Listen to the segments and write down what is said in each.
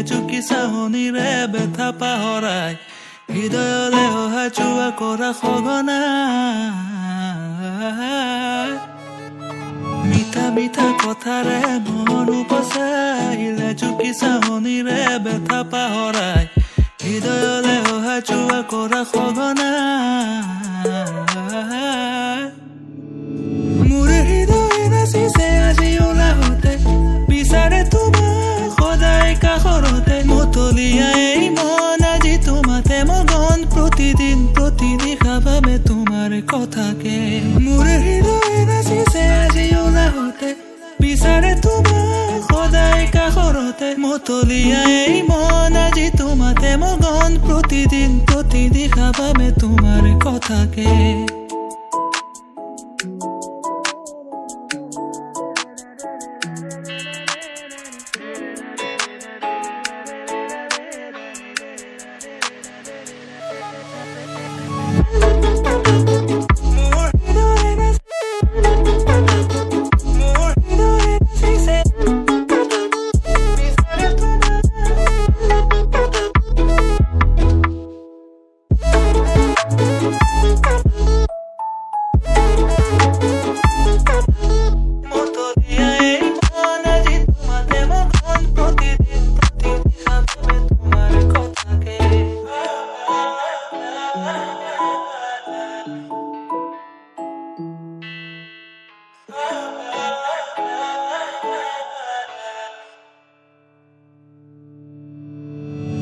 Juki চাহনিৰে বেথা পাহৰাই হৃদয়লে অহা যোৱা কৰা সঘনাই মিঠা মিঠা কথাৰে মন উপচাইলে জুকি চাহনিৰে বেথা পাহৰাই হৃদয়লে অহা যোৱা কৰা সঘনাই মোৰ হৃদয় নাচিছে আজি ওলাহতে বিচাৰে তোমাক সদায় কাষৰতে মতলিয়াই মন আজি তোমাতে মগন প্ৰতিদিন প্ৰতিনিশা ভাবে তোমাৰ কথাকে মোৰ হৃদয় নাচিছে আজি ওলাহতে বিচাৰে তোমাক সদায় কাষৰতে মতলিয়াই মন আজি তোমাতে মগন প্ৰতিদিন প্ৰতিনিশা ভাবে তোমাৰ কথাকে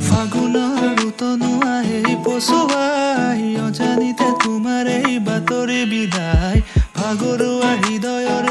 ফাগুনৰ তনুৱা এই পচুৱাই অজানিতে তোমাৰ এই বাতৰি বিদায় ভাগৰুৱা হৃদয়ৰ